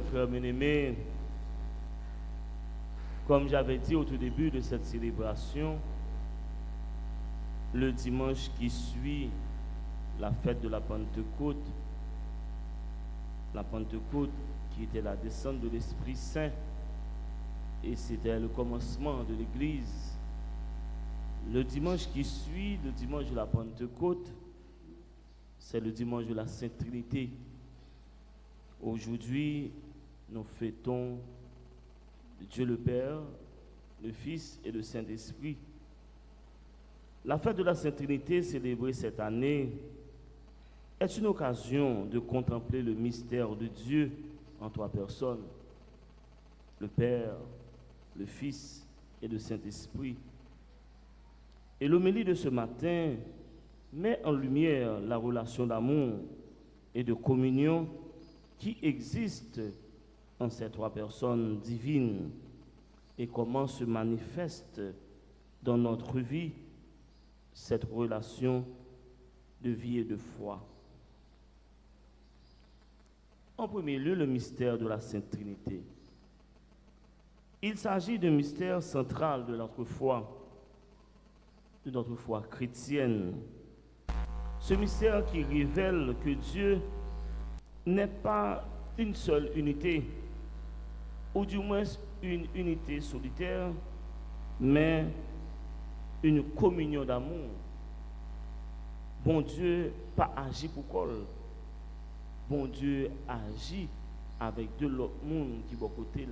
Frères bien-aimés, comme j'avais dit au tout début de cette célébration, le dimanche qui suit la fête de la Pentecôte qui était la descente de l'Esprit Saint, et c'était le commencement de l'Église. Le dimanche qui suit, le dimanche de la Pentecôte, c'est le dimanche de la Sainte Trinité. Aujourd'hui, nous fêtons Dieu le Père, le Fils et le Saint-Esprit. La fête de la Sainte Trinité célébrée cette année est une occasion de contempler le mystère de Dieu en trois personnes, le Père, le Fils et le Saint-Esprit. Et l'homélie de ce matin met en lumière la relation d'amour et de communion qui existe en ces trois personnes divines et comment se manifeste dans notre vie cette relation de vie et de foi. En premier lieu, le mystère de la Sainte Trinité. Il s'agit d'un mystère central de notre foi chrétienne. Ce mystère qui révèle que Dieu n'est pas une seule unité, ou du moins une unité solitaire, mais une communion d'amour. Bon Dieu pas agi pour col. Bon Dieu agit avec de l'autre monde qui va côté.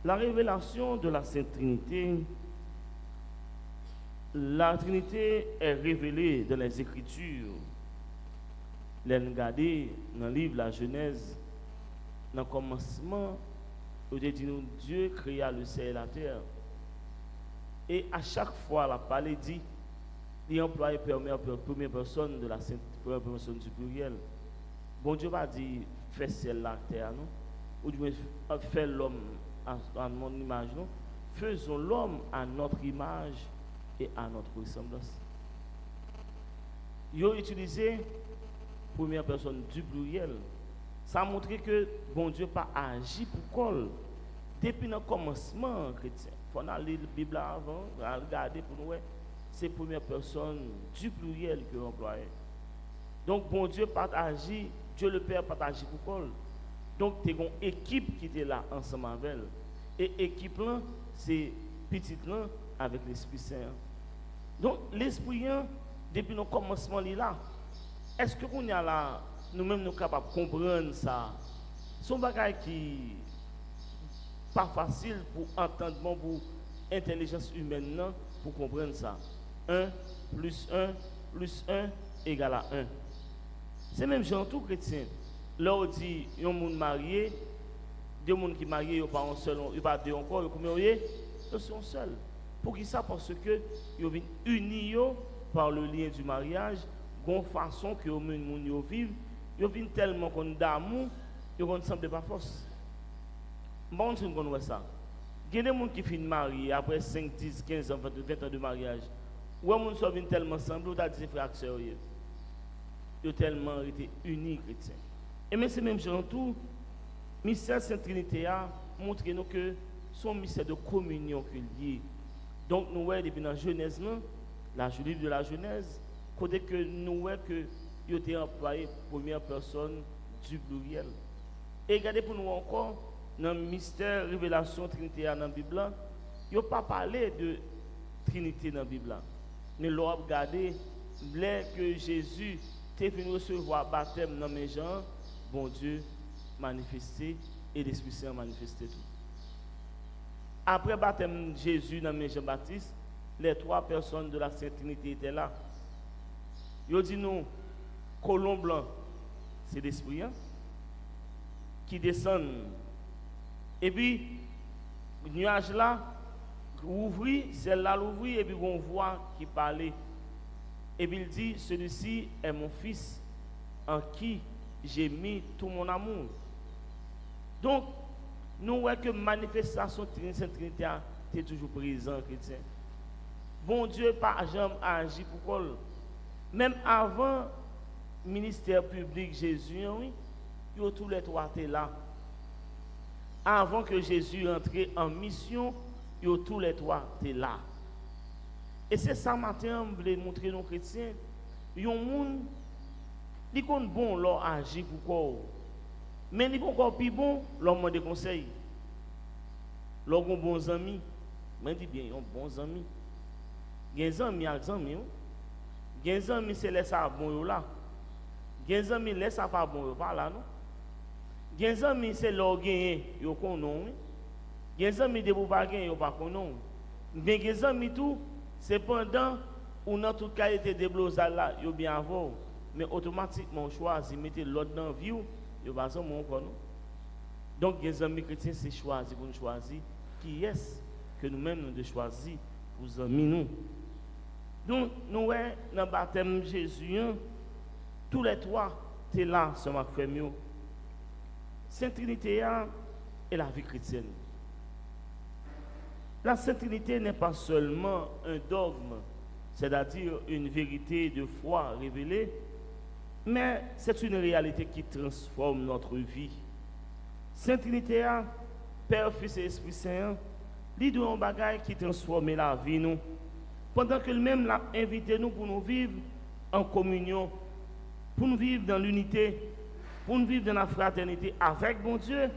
La révélation de la Sainte Trinité, la Trinité est révélée dans les Écritures. Regardez dans le livre La Genèse, dans le commencement, où dit nous Dieu créa le ciel et la terre. Et à chaque fois, la parole dit, il emploie la première personne de la première personne du pluriel. Bon Dieu va dire, fais ciel la terre, non? Ou du moins, fais l'homme à mon image, non? Faisons l'homme à notre image et à notre ressemblance. Ils ont utilisé première personne du pluriel. Ça a montré que bon Dieu pas agi pour col. Depuis le commencement chrétien, il faut aller la Bible avant, regarder pour nous, c'est première personne du pluriel que employé. Donc bon Dieu pas agi, Dieu le Père pas agi pour col. Donc tu as une équipe qui était là ensemble avec elle. Et équipe là, c'est petite là avec l'Esprit Saint. Donc l'Esprit depuis le commencement là. Est-ce que nous là, nous-mêmes nous capables de comprendre ça? C'est un bagage qui pas facile pour entendement, pour intelligence humaine non, pour comprendre ça. 1 plus 1 plus 1 égale à 1. C'est même genre tout chrétien. Là on dit un monde marié, deux monde qui mariés, ils pas un seul, ils pas deux encore, ils combien ils sont seuls. Pour qui ça? Parce que ils viennent unis par le lien du mariage. Une façon que les gens vivent, ils vivent tellement d'amour, ils ne semblent pas force. Bon, si vous voyez ça. Il y a des gens qui finissent mariés après 5, 10, 15 ans, 20 ans de mariage. Ou les gens sont tellement semblés, ou des frères sérieux. Ils ont tellement été unis chrétiens. Et mais c'est même genre tout, le mystère Sainte Trinité a montré nous que son mystère de communion lié. Donc nous voyons depuis dans la Genèse, le livre de la Genèse, côté que nous voyons que il était employé première personne du pluriel. Et regardez pour nous encore, dans le mystère révélation Trinité dans la Bible, il n'y a pas parlé de Trinité dans la Bible. Mais l'on a regardé, que Jésus était venu recevoir baptême dans mes gens, bon Dieu manifesté et l'Esprit Saint manifesté tout. Après le baptême de Jésus dans mes Jean-Baptiste, les trois personnes de la Sainte Trinité étaient là. Ils dit nous, colon blanc, c'est l'Esprit qui descend. Et puis, le nuage là, ouvrit, celle-là l'ouvrit, et puis on voit qui parlait. Et puis il dit, celui-ci est mon fils, en qui j'ai mis tout mon amour. Donc, nous voyons que manifestation de Sainte Trinité est toujours présent, chrétien. Bon Dieu, pas jamais agi pour quoi. Même avant le ministère public Jésus, oui, yo tous les trois étaient là. Avant que Jésus entre en mission, yo tous les trois étaient là. Et c'est ça matin, je voulais montrer nos chrétiens. Yon moun, li kon bon leur agir pour quoi. Mais li kon encore plus bon leur demander conseil. Leur gon bons amis, mais dit bien, yon bons amis. Gen amis ak amis. Gen amis c'est les ça bon yo là. Gen amis les ça pas bon yo pas là non. Gen amis c'est leur gagner yo konon. Gen amis de pou pas gagner yo pas konon. Mais gen amis tout cependant ou dans toute qualité de blosal là yo bien avant mais automatiquement choisi mettez l'autre dans vie yo pas ça mon non. Donc les amis chrétiens c'est choisi pour nous choisir qui est-ce que nous-mêmes nous de choisir pour amis nous. Donc nous ouais dans le baptême Jésus tous les trois t'es là ce m'a fait mieux. Sainte Trinité et la vie chrétienne. La Sainte Trinité n'est pas seulement un dogme, c'est-à-dire une vérité de foi révélée, mais c'est une réalité qui transforme notre vie. Sainte Trinité, Père, Fils et Esprit Saint, l'idée un bagage qui transforme la vie nous. Pendant que lui-même l'a invité nous pour nous vivre en communion, pour nous vivre dans l'unité, pour nous vivre dans la fraternité avec bon Dieu,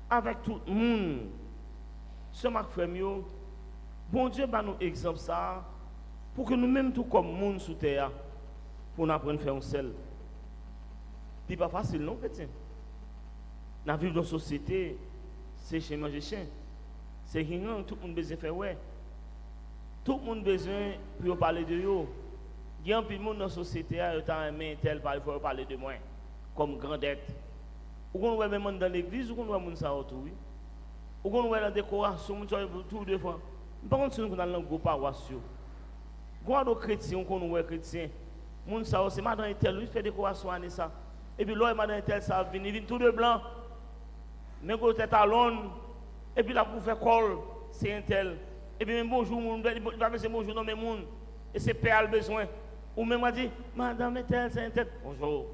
avec tout le monde. Ce Marc Fremio, bon Dieu va nous exemple ça pour que nous-mêmes, tout comme monde sous terre, pour nous apprendre à faire un seul. C'est pas facile, non, chrétien? Dans vivre dans une société, c'est chez manger chien. C'est rien, tout le monde besoin de faire ouais. Tout le monde besoin pour parler de eux. Il y a un peu de monde dans la société, il y a un tel pour parler de moi, comme grandette. Ou qu'on voit même dans l'église, ou qu'on voit monde ça autour, oui. Ou qu'on voit la décoration, tout deux fois. Par contre, si nous avons un gros paroisse, quand on est chrétien, on est chrétien, moun ça c'est madame tel, il fait décoration année ça. Et puis là, madame tel ça vient tout de blanc. Mais quand tête à l'onde, et puis là pour faire col, c'est un tel. Et puis même bonjour, il va faire bonjour dans mes moun. Et c'est père le besoin. Ou même m'a dit, madame tel, c'est un tel. Bonjour.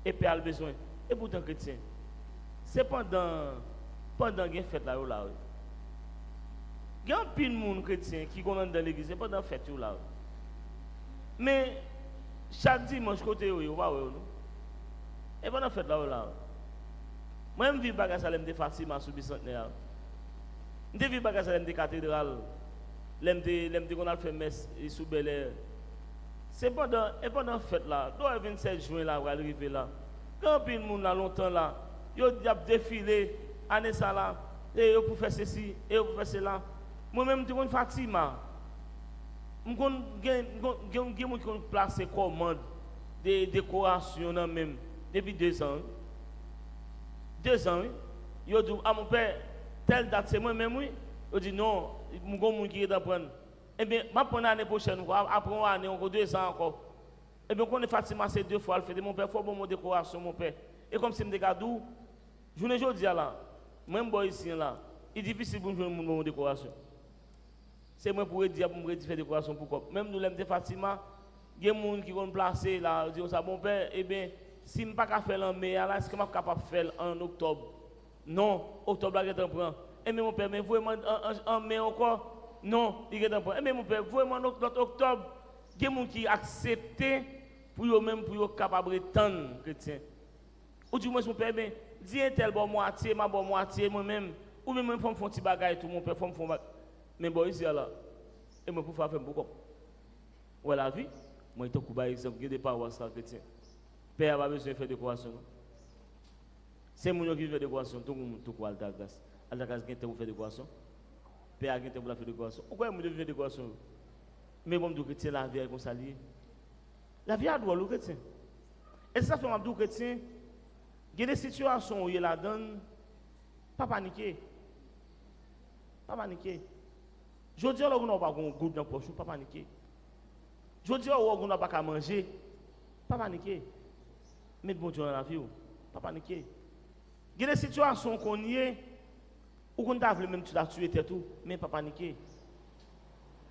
Et père le besoin. Et pourtant chrétien. C'est pendant une fête là. Il y a un peu de monde chrétien qui connaît dans l'église, c'est pendant la fête là. Mais chaque dimanche, côté où vous voyez, et pendant la fête là. Moi, je vis à Salem de Fatima sous bicentenaire. Je vis à Salem de cathédrale. Je qu'on a fait messe sous Bel Air. C'est pendant la fête là, le 27 juin là, on va arriver là. Quand il y a des gens là longtemps là, ils ont défilé, année ça là, et ils pour faire ceci, et ils pour faire cela. Moi-même, je suis Fatima. Je suis placé commande des décorations même depuis 2 ans. 2 ans, ils ont dit à mon père, telle date c'est moi-même, oui. Ils ont dit non, je suis un qui est apprendre. Eh bien, je vais prendre l'année prochaine, après une année, encore 2 ans encore. Eh bien, quand on est Fatima, c'est 2 fois, elle fait mon père, il faut bon mon décoration, mon père. Et comme si je me regarde, je ne dis là, même boy ici là, il est difficile pour jouer mon décoration. C'est moi pour dire pour me faire décoration pour même nous l'aime de Fatima, il y a des gens qui vont placer là, dire ça bon père, eh bien, si je ne peux pas faire en mai, là, est-ce que je suis capable de faire en octobre? Non, octobre là, je prends. Eh bien, mon père, mais vraiment en mai encore? Non, il est en prend. Eh bien, mon père, vraiment en octobre, il y a des gens qui acceptent pour eux-mêmes, pour être capables de tendre chrétien. Ou du moins, mon père, ben, dis un tel bon moitié, ma bonne moitié, moi-même, ou même, je fais un petit bagage, tout mon père, je fais un mais bon, ici, là, et moi, pour faire beaucoup. Ou la vie, moi, je te par exemple, il y a des paroisses chrétiens. Père n'a pas besoin de faire décoration. C'est mon qui fait décoration, tout le monde, tout le monde, Altagas. Altagas, il y a fait décoration. Père a fait décoration. Pourquoi il y a fait décoration? Mais bon, le chrétien, la vie est comme ça. La vie a droit, le chrétien. Et ça fait un abdou chrétien. Il y a des situations où il la donne, pas paniquer. Pas paniquer. Je dis que vous n'avez pas de goût dans la poche, pas paniquer. Je dis que vous n'avez pas qu'à manger, pas paniquer. Mais bon Dieu dans la vie, pas paniquer. Il y a des situations qu'on y est, où on a même tu l'as tué tout, mais pas paniquer.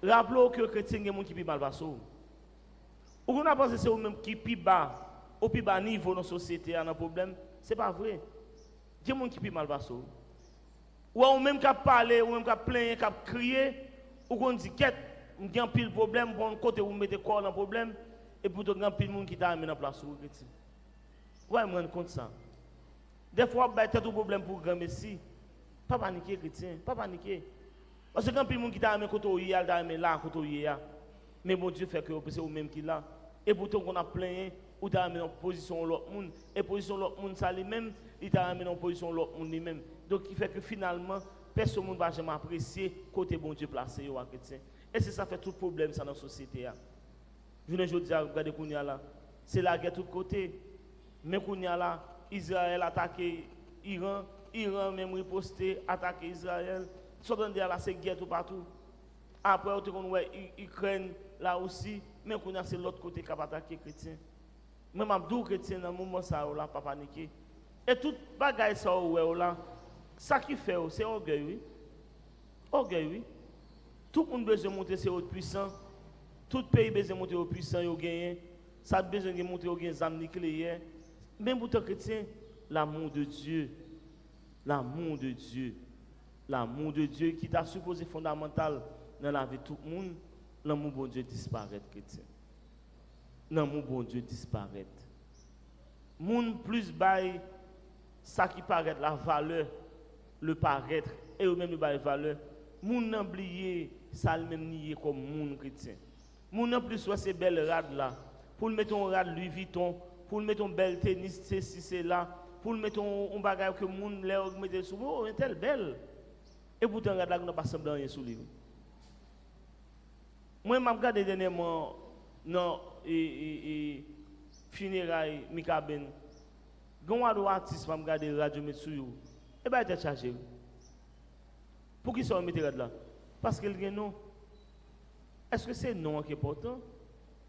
Rappelez que les chrétiens, il y a des gens qui sont mal passés. Ou on a pensé que c'est eux-mêmes qui sont plus bas, au plus bas niveau dans la société, il y a un problème. c'est pas vrai. Il y a des gens qui sont mal passés. Ou même qui parlé, ou même qui plaint, qui crié, ou qu'on dit quête, il y a un pile problème, bon côté vous mettez corps dans problème, et pourtant il y a un pile monde qui t'a amené en place où chrétien. Ouais, me rendre compte ça. Des fois, il y a tout problème pour grand messie. Pas paniquer chrétien, pas paniquer. Parce que quand il y a monde qui t'a amené côté où il y a, t'a amené là côté où il y a. Mais bon Dieu fait que c'est vous même qui là. Et pourtant qu'on a plein ou t'a amené en position l'autre monde et position l'autre monde ça lui-même, il t'a amené en position l'autre monde lui-même. Donc il fait que finalement personne ne va jamais apprécier côté bon Dieu placé au chrétien. Et c'est ça fait tout problème ça dans la société là. Je ne dis pas regardez Kounia là, c'est la guerre de tous côtés. Mais Kounia là, Israël attaqué Iran, Iran même riposté, attaqué Israël. Souvent là c'est guerre tout partout. Après on voit Ukraine là aussi, mais Kounia c'est l'autre côté qui a attaqué chrétien. Même Abdou chrétien dans moment ça là pas paniquer. Et toute bagaille ça là, ça qui fait c'est orgueil oui. Orgueil oui. Tout le monde besoin de monter sur puissant. Tout pays besoin de monter au puissant et au gagner. Ça a besoin de monter au gain des armes nucléaires. Même pour les chrétiens, l'amour de Dieu, l'amour de Dieu, l'amour de Dieu qui t'a supposé fondamental dans la vie de tout le monde, l'amour bon Dieu disparaît, chrétien. L'amour bon Dieu disparaît. Monde plus bail ça qui paraît la valeur, le paraître et eux même le bail valeur. Moun n'a oublié ça le même nié comme moun chrétien. Moun n'a plus soit ces belles rades là pour le mettre en rade Louis Vuitton, pour le mettre en belle tennis c'est là, pour le mettre en bagage que moun leur mettre sous oh est telle belle. Et pourtant rade là n'a pas semblé rien sous lui. Moi m'a regardé dernièrement non et funérailles Mikaben. Gon artiste m'a regardé radio mettre sous yo. Et ben était chargé. Pour qui ça mettre là? Parce qu'il y a non. Est-ce que c'est non qui est important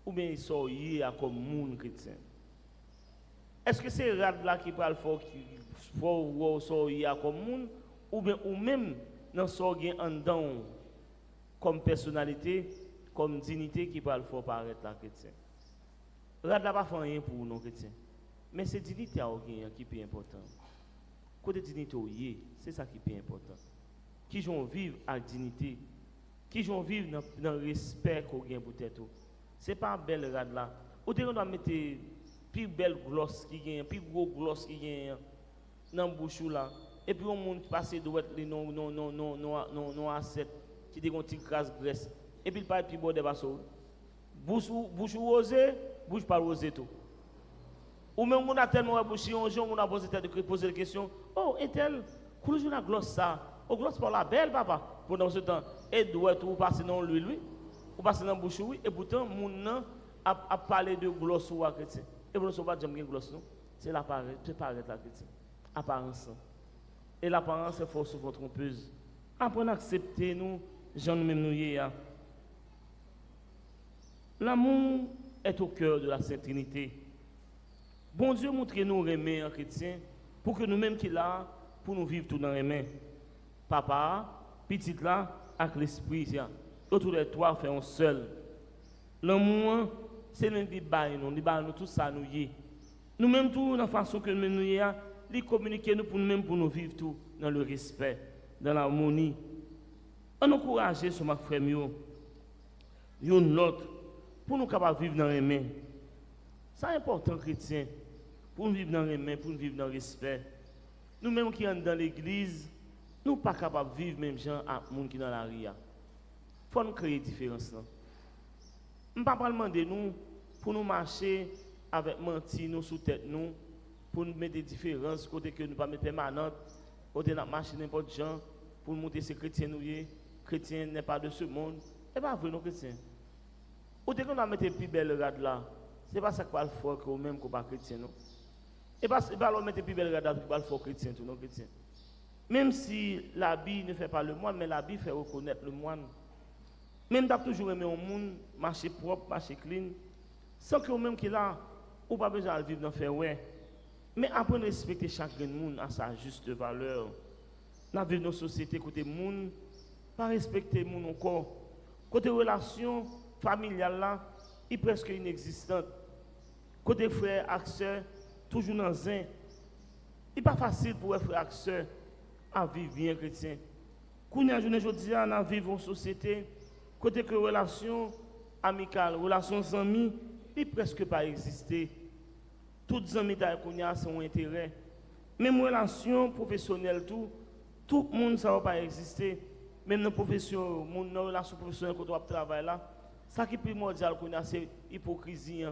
ou bien ils sont liés comme monde chrétien? Est-ce que c'est rad là qui parle fort qui faut sont liés comme monde ou bien ou même dans sont en dedans comme personnalité, comme dignité qui parle fort paraître là chrétien? Rad là pas fait rien pour non chrétien. Mais c'est dignité qui est important. Côté dignité c'est ça qui est important. Qui vont vivre avec dignité, qui vont vivre dans le respect qu'on gagne pour tête. Ce n'est pas un bel rad là. Ou on doit mettre plus belle gloss qui gagne, plus gros gloss qui gagne dans le bouchou là. Et puis on monte passer de les non asset qui dit qu'on tire crasse graisse. Et puis il parle plus beau de basso. Bouchou rosé, bouche pas rosé tout. Ou même on a tellement bouché un jour on a posé la question, oh est-elle couleur de la gloss ça? Au gloss pour la belle papa pendant ce temps et doit tout passer dans lui ou passer dans bouche oui et pourtant mon a parlé de gloss ou chrétien et vous ne savez pas jamais gloss non c'est l'apparence c'est paraître la chrétien apparence et l'apparence est fort souvent trompeuse apprenez à accepter nous gens nous même nous hier l'amour est au cœur de la Sainte Trinité. Bon Dieu montre-nous aimer en chrétien pour que nous-mêmes qui là pour nous vivre tout dans les mains. Papa, petite là, avec l'esprit, autour de toi, fait un seul. L'amour, c'est l'un des bails, nous tout ça, nous y. Nous-mêmes, tout, dans la façon que nous y a, les communiquer nous pour nous-mêmes, pour nous vivre tout dans le respect, dans l'harmonie. On encourage sur ma frère, une autre, pour nous capables de vivre dans les mains. C'est important, chrétien, pour nous vivre dans les mains, pour nous vivre dans le respect. Nous-mêmes qui sommes dans l'église, nous ne sommes pas capables de vivre même gens à monde qui dans la rue. Il faut nous créer une différence. Je ne peux pas demander nous pour nous marcher avec mentir nous sous tête nous, pour nous mettre des différences, côté que nous ne pas mettre permanente, côté nous marcher n'importe gens, pour nous montrer ces chrétiens nous chrétien n'est pas de ce monde. Et pas vrai nos chrétiens. Ou dès qu'on a mettre plus belle rade là, c'est pas ça qui va le faire que même qu'on pas chrétien non. Et pas leur mettre plus belle rade là qui va le faire chrétien tout non chrétien. Même si l'habit ne fait pas le moine, mais l'habit fait reconnaître le moine. Même d'ab toujours aimé un monde, marcher propre, marcher clean, sans que même qui là, ou pas besoin de vivre dans le faire ouais. Mais apprendre à respecter chaque monde à sa juste valeur. Dans vivre dans nos sociétés, côté monde, pas respecter monde encore. Côté relation familiale là, il est presque inexistante. Côté frère, sœur, toujours dans un. n'est pas facile pour les frères et sœurs à vivre bien chrétien. Quand on journée aujourd'hui, on vit en société, côté que relations amicales, relations amies, il presque pas exister. Toutes les amis qu'on a sont intérêt. Même relations professionnelles, tout le monde, ça ne va pas exister. Même dans la relation professionnelle quand on travaille là, ça qui est primordial qu'on a, c'est l'hypocrisie.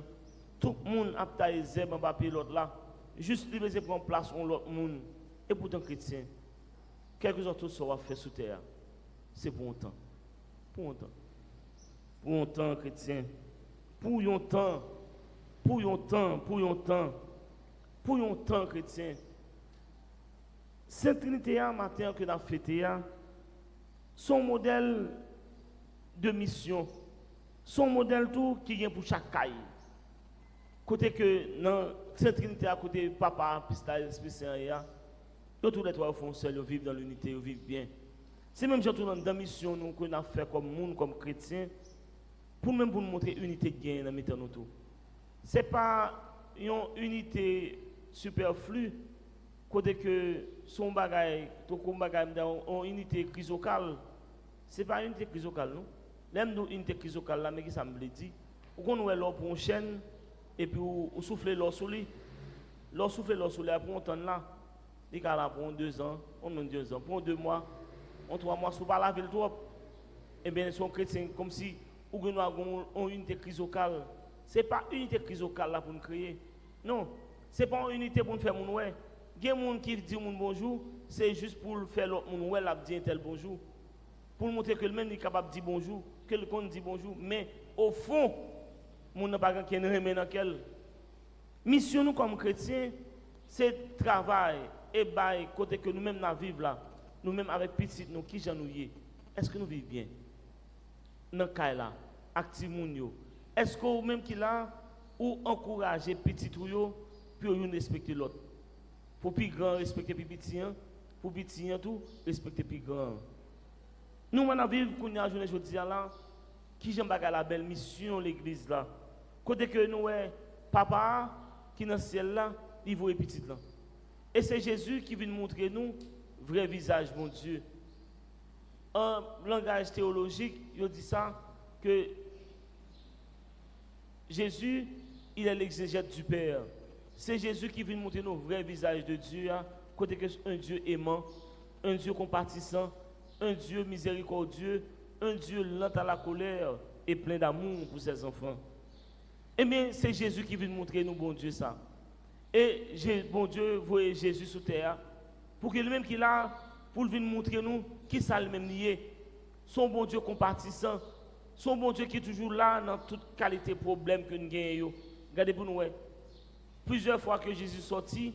Tout le monde a taillé zèbre en papier l'autre là. Juste libérer prendre place on l'autre monde. Et pourtant chrétien, quelque chose d'autre va faire sous terre. C'est pour un temps. Pour un temps. Pour un temps chrétien. Pour un temps. Pour un temps. Pour un temps. Pour un temps chrétien. Sainte Trinité matin que nous avons fêté, son modèle de mission, son modèle tout qui vient pour chaque caille. Côté que dans Sainte Trinité à côté papa, pista, l'Esprit Saint, tous les trois font seul, ils vivent dans l'unité, ils vivent bien. C'est même surtout dans la mission nous qu'on a fait comme monde, comme chrétien, pour même pour nous montrer unité de gain dans le nous tout. C'est pas une unité superflue. Côté que son bagage, tout comme bagage en unité chrysocale, c'est pas une unité chrysocale, non? L'aime nous unité chrysocale là, mais qui ça me dit? Ou qu'on est là pour une chaîne et puis on souffle l'eau sur lui, l'eau souffle l'eau sur lui après on tente là, il là pour 2 ans, on a 2 ans, pour 2 mois, on 3 mois sous pas la ville trop. Et bien ils sont chrétiens comme si ou qu'on a une unité chrysocale. C'est pas une unité chrysocale là pour nous créer, non, c'est pas une unité pour nous faire mon ouais. Il y a des gens qui disent bonjour, c'est juste pour faire l'autre monde, ouais, dit un tel bonjour. Pour montrer que le même est capable de dire bonjour, que le monde dit bonjour. Mais au fond, mon n'a pas qui remet dans quel. Mission nous comme chrétiens, c'est travail et bail, côté que nous-mêmes nous vivons là. Nous-mêmes avec petit, nous qui j'en nous est-ce que nous vivons bien? Dans le cas là, activement. Est-ce que vous-même qui là, ou encourager petit ou yo, pour respecter l'autre? Pour plus grand, respecter plus petit, pour petit, tout, respecter plus grand. Nous, on vivons qu'on a journée aujourd'hui là, qui j'aime la belle mission l'église là. Côté que nous, papa, qui est dans le ciel là, il voit petit là. Et c'est Jésus qui vient montrer nous vrai visage, mon Dieu. En langage théologique, il dit ça, que Jésus, il est l'exégète du Père. C'est Jésus qui vient montrer nos vrais visages de Dieu, côté que un Dieu aimant, un Dieu compatissant, un Dieu miséricordieux, un Dieu lent à la colère et plein d'amour pour ses enfants. Eh bien, c'est Jésus qui vient montrer nous, bon Dieu, ça. Et bon Dieu, voyez Jésus sur terre, pour que lui-même qu'il a, pour venir montrer nous, qui ça lui-même lié. Son bon Dieu compatissant, son bon Dieu qui est toujours là dans toute qualité de problème que nous gagnons. Regardez pour nous, plusieurs fois que Jésus sorti,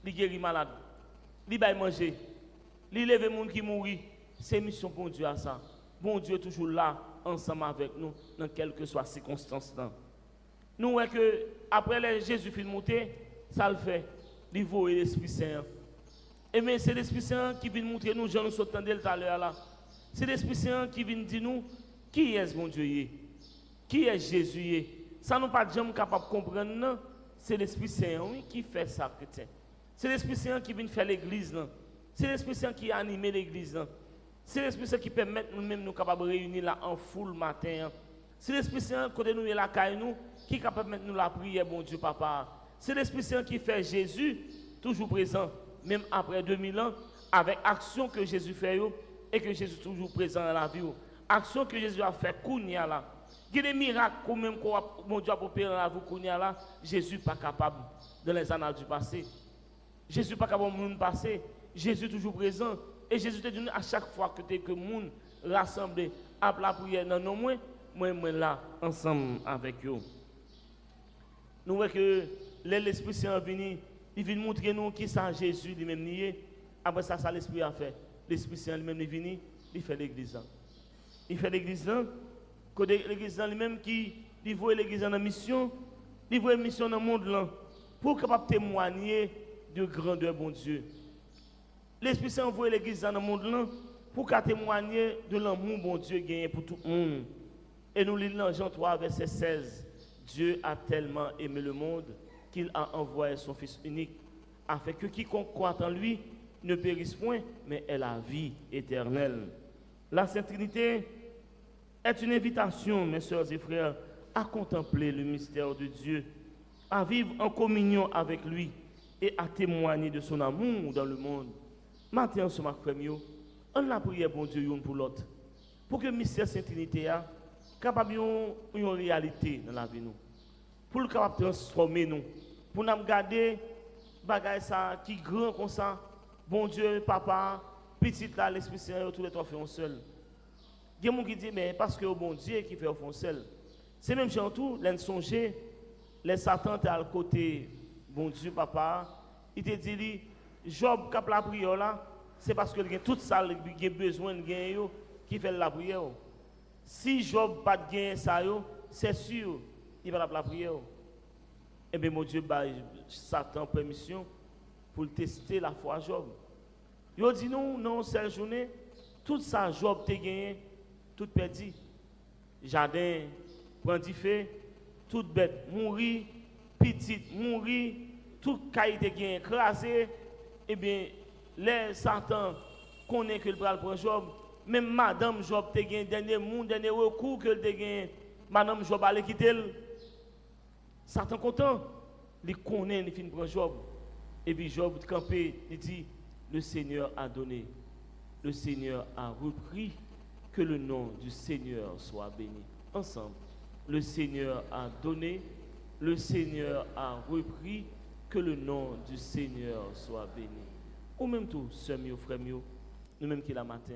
il guérit malade, il va manger, il lève les gens qui mourent. C'est mission pour Dieu à ça. Bon Dieu est toujours là, ensemble avec nous, dans quelles que soient les circonstances. Nous voyons que après Jésus fait monter, ça le fait. Il voit l'Esprit Saint. Et bien c'est l'Esprit Saint qui vient montrer nous, Jean nous entendait tout à l'heure là. C'est l'Esprit Saint qui vient dire nous, qui est mon Dieu? Qui est Jésus? Ça nous pas jamais capable de comprendre, non? C'est l'Esprit Saint qui fait ça, chrétien. C'est l'Esprit Saint qui vient faire l'église. C'est l'Esprit Saint qui anime l'église. C'est l'Esprit Saint qui permet nous-mêmes nous capables de réunir là en foule matin. C'est l'Esprit Saint qui nous est là nous qui est capable de mettre nous la prière, bon Dieu Papa. C'est l'Esprit Saint qui fait Jésus toujours présent, même après 2000 ans, avec action que Jésus fait et que Jésus est toujours présent dans la vie. Action que Jésus a fait, Kounia là. Il y a des miracles quand même que mon Dieu a opéré dans la vie, Kounia là. Jésus n'est pas capable dans les annales du passé. Jésus n'est pas capable de monde passé. Jésus est toujours présent. Et Jésus te dit à chaque fois que tu es que le monde rassemblé à la prière dans nos mois, moi là, ensemble avec eux. Nous voyons que l'Esprit Saint est venu, il vient montrer nous qui c'est Jésus lui-même nié. Après ça, ça l'Esprit a fait. L'Esprit Saint lui-même est venu, il fait l'église. Il fait l'église, l'église lui-même qui voit l'église dans la mission, il voit une mission dans le monde là, pour capable témoigner de grandeur bon Dieu. L'Esprit Saint envoie l'église dans le monde là, pour témoigner de l'amour bon Dieu gagné pour tout le monde. Et nous lisons dans Jean 3, verset 16. Dieu a tellement aimé le monde qu'il a envoyé son Fils unique, afin que quiconque croit en lui ne périsse point, mais ait la vie éternelle. La Sainte Trinité est une invitation, mes sœurs et frères, à contempler le mystère de Dieu, à vivre en communion avec lui et à témoigner de son amour dans le monde. Matin, ce matin, on la prière bon Dieu une pour l'autre, pour que le mystère Sainte Trinité a capable une réalité dans la vie nous, pour le capable transformer nous, pour nous garder bagay ça qui grand comme ça, bon Dieu, papa, petit là, l'Esprit Saint, tous les trois font seul. Il y a des gens qui disent, mais parce que bon Dieu qui fait au fond seul. C'est même gens tout, les songer, les Satan à le côté, bon Dieu, papa, il te dit, Job qui a la prière là, c'est parce que il y a tout ça, il a besoin de gagner qui fait la prière. Si Job n'a pas de gagner ça, c'est sûr, il va la prière. Eh bien, mon Dieu, Satan permission pour tester la foi de Job. Il dit non, cette journée, tout ça, Job t'a gagné, tout perdu. Jardin, prend du feu, toute bête, mourir, petite, mourir, tout caille t'a gagné, écrasé. Eh bien, les Satan connaît que le bras prend Job. Même Madame Job t'a gagné, dernier recours que t'a gagné. Madame Job allait quitter. Satan content, il connaît, il finit prendre Job. Et puis Job campé, il dit, le Seigneur a donné, le Seigneur a repris, que le nom du Seigneur soit béni. Ensemble, le Seigneur a donné, le Seigneur a repris, que le nom du Seigneur soit béni. Ou même tout, sœurs, frères, nous même qui la matin,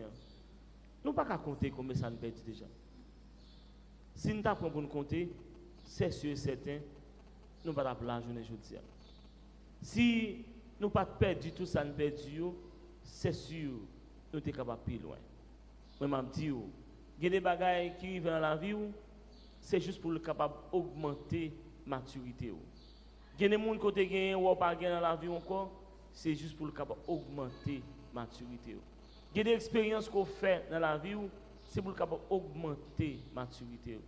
nous pas qu'à compter combien ça nous perd déjà. Si nous t'apprenons pour nous compter, c'est sûr et certain, nous ne pouvons pas la journée aujourd'hui. Si nous ne pas perdu tout ça, nous perdu, c'est sûr, nous sommes capables de plus loin. Moi, je dis, il y a des bagages qui arrivent dans la vie, c'est juste pour le capable d'augmenter la maturité. Il y a des gens qui ont gagné ou pas gagné dans la vie encore, c'est juste pour le capable d'augmenter la maturité. Il y a des expériences qu'on fait dans la vie, c'est pour le capable d'augmenter la maturité.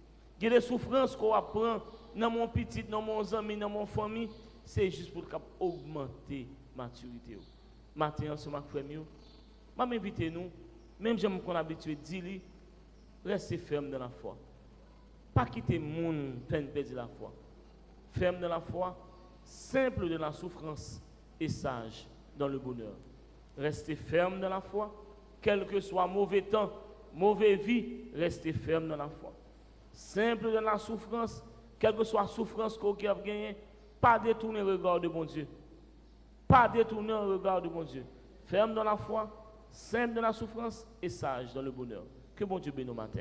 Il y a des souffrances qu'on apprend dans mon petit, dans mon ami, dans mon famille, c'est juste pour augmenter la maturité. Maintenant, ce matin, frère, je m'invite nous, même si on a habitué de dire, restez ferme dans la foi. Pas quitter le monde, perdre la foi. Ferme dans la foi, simple dans la souffrance et sage dans le bonheur. Restez ferme dans la foi, quel que soit mauvais temps, mauvaise vie, restez ferme dans la foi. Simple dans la souffrance, quelle que soit la souffrance qu'on a gagnée, pas détourner le regard de bon Dieu. Pas détourner le regard de bon Dieu. Ferme dans la foi, simple dans la souffrance et sage dans le bonheur. Que bon Dieu bénisse nos matins.